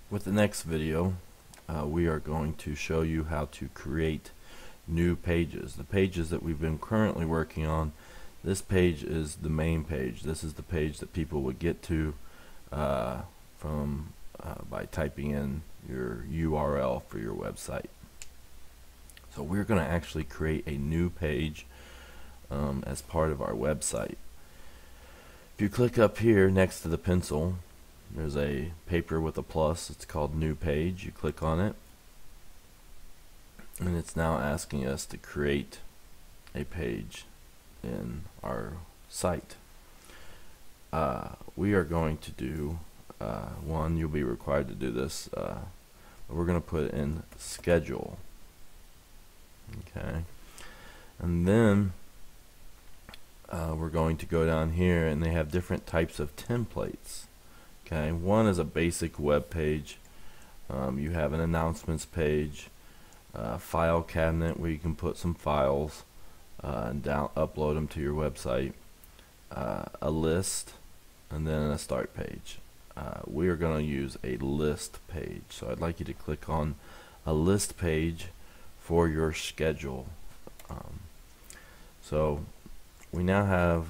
With the next video, we are going to show you how to create new pages. The pages that we've been currently working on, this page is the main page. This is the page that people would get to by typing in your URL for your website. So we're going to actually create a new page as part of our website. If you click up here next to the pencil, there's a paper with a plus. It's called New Page. You click on it, and it's now asking us to create a page in our site. We are going to do one. You'll be required to do this. But we're going to put in schedule. Okay, and then we're going to go down here, and they have different types of templates. Okay, one is a basic web page. You have an announcements page, file cabinet where you can put some files and upload them to your website, a list, and then a start page. We are going to use a list page, so I'd like you to click on a list page for your schedule. So we now have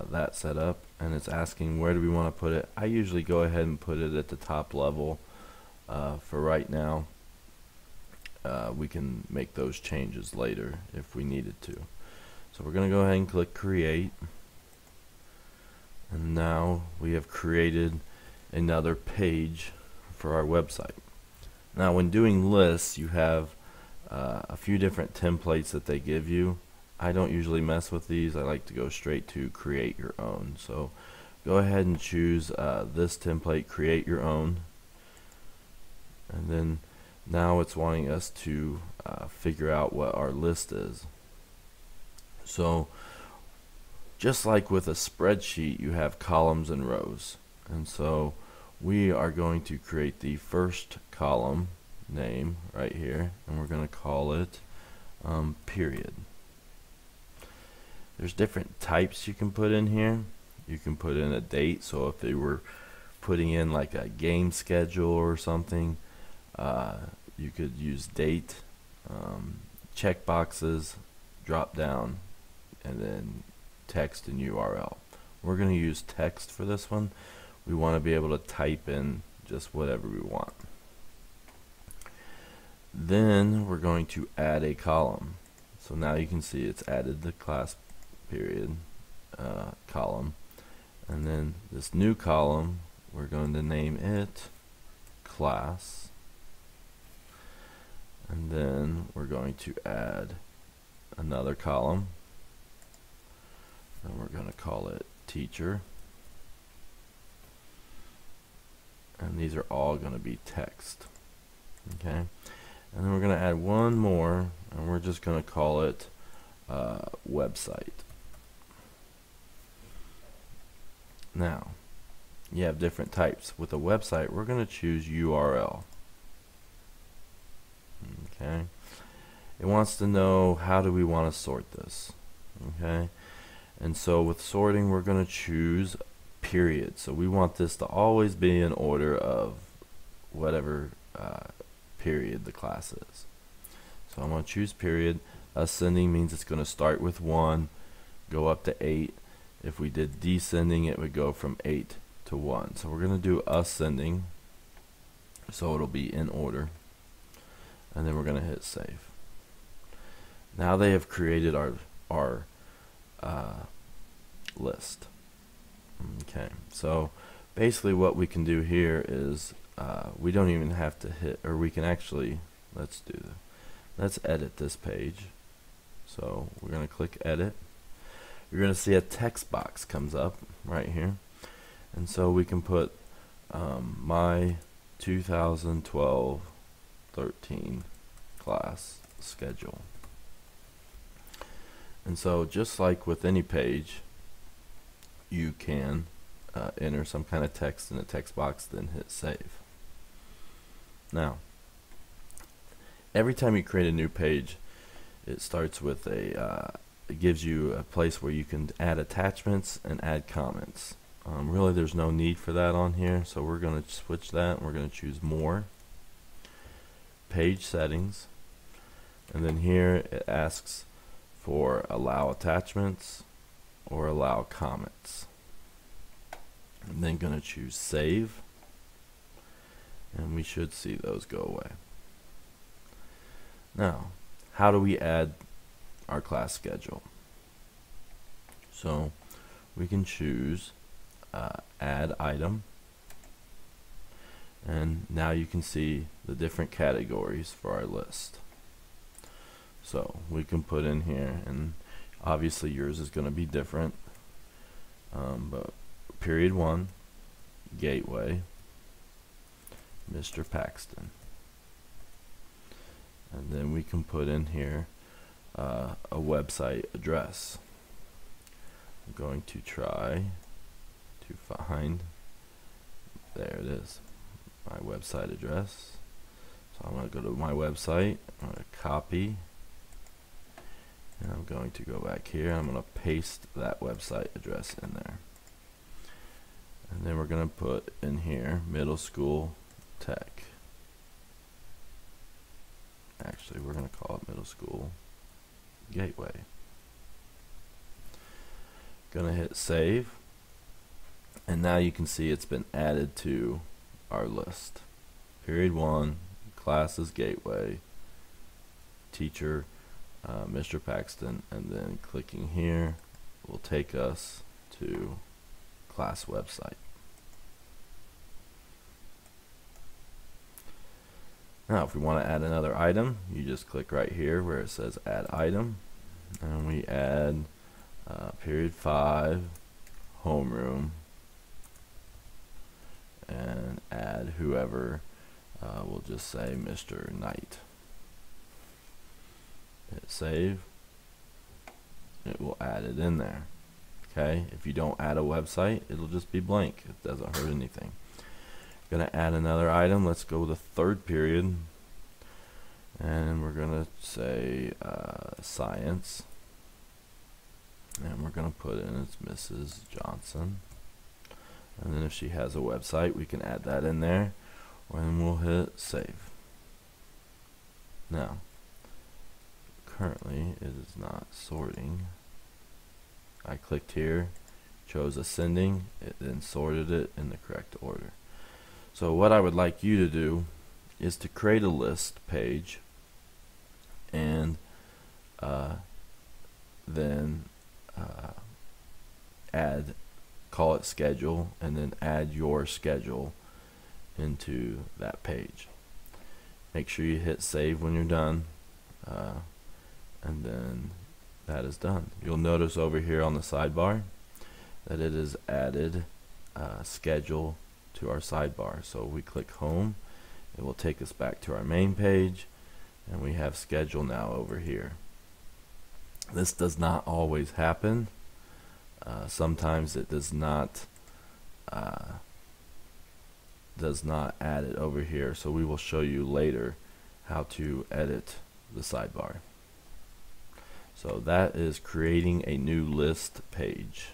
that set up, and it's asking where do we want to put it. I usually go ahead and put it at the top level for right now. We can make those changes later if we needed to. So we're going to go ahead and click create, and now we have created another page for our website. Now when doing lists, you have a few different templates that they give you. I don't usually mess with these. I like to go straight to create your own. So go ahead and choose this template, create your own, and then now it's wanting us to figure out what our list is. So just like with a spreadsheet, you have columns and rows, and so we are going to create the first column name right here, and we're going to call it period. There's different types you can put in here. You can put in a date, so if they were putting in like a game schedule or something, you could use date, check boxes, drop down, and then text and URL. We're going to use text for this one. We want to be able to type in just whatever we want. Then we're going to add a column. So now you can see it's added the class period column, and then this new column, we're going to name it class, and then we're going to add another column, and we're going to call it teacher, and these are all going to be text. Okay, and then we're going to add one more, and we're just going to call it website. Now you have different types. With a website, we're going to choose URL. Okay, it wants to know how do we want to sort this. Okay, and so with sorting, we're going to choose period. So we want this to always be in order of whatever period the class is. So I'm going to choose period. Ascending means it's going to start with 1, go up to 8. If we did descending, it would go from 8 to 1. So we're going to do ascending, so it'll be in order, and then we're going to hit save. Now they have created our list. Okay, so basically what we can do here is we don't even have to hit, or we can actually, let's edit this page. So we're going to click edit. You're going to see a text box comes up right here, and so we can put my 2012-13 class schedule. And so just like with any page, you can enter some kind of text in a text box, then hit save. Now every time you create a new page, it starts with it gives you a place where you can add attachments and add comments. Really there's no need for that on here, so we're going to switch that and we're going to choose more, page settings, and then here it asks for allow attachments or allow comments. I'm then going to choose save, and we should see those go away. Now, how do we add our class schedule? So we can choose add item, and now you can see the different categories for our list. So we can put in here, and obviously yours is going to be different, but period 1, Gateway, Mr. Paxton. And then we can put in here a website address. I'm going to try to find, there it is, my website address. So I'm going to go to my website, I'm going to copy, and I'm going to go back here, I'm going to paste that website address in there. And then we're going to put in here Middle School Tech. Actually, we're going to call it Middle School Gateway. Going to hit save, and now you can see it's been added to our list. Period 1, classes Gateway, teacher Mr. Paxton, and then clicking here will take us to class website. Now if we want to add another item, you just click right here where it says add item, and we add period 5 homeroom, and add whoever, we'll just say Mr. Knight. Hit save, it will add it in there. Okay, if you don't add a website, it'll just be blank, it doesn't hurt anything. Gonna add another item. Let's go with the third period, and we're gonna say science, and we're gonna put in it's Mrs. Johnson, and then if she has a website we can add that in there, and we'll hit save. Now currently it is not sorting. I clicked here, chose ascending, it then sorted it in the correct order. So what I would like you to do is to create a list page, and then call it schedule, and then add your schedule into that page. Make sure you hit save when you're done, and then that is done. You'll notice over here on the sidebar that it is added schedule to our sidebar. So we click home, it will take us back to our main page, and we have schedule now over here. This does not always happen. Sometimes it does not add it over here, so we will show you later how to edit the sidebar. So that is creating a new list page.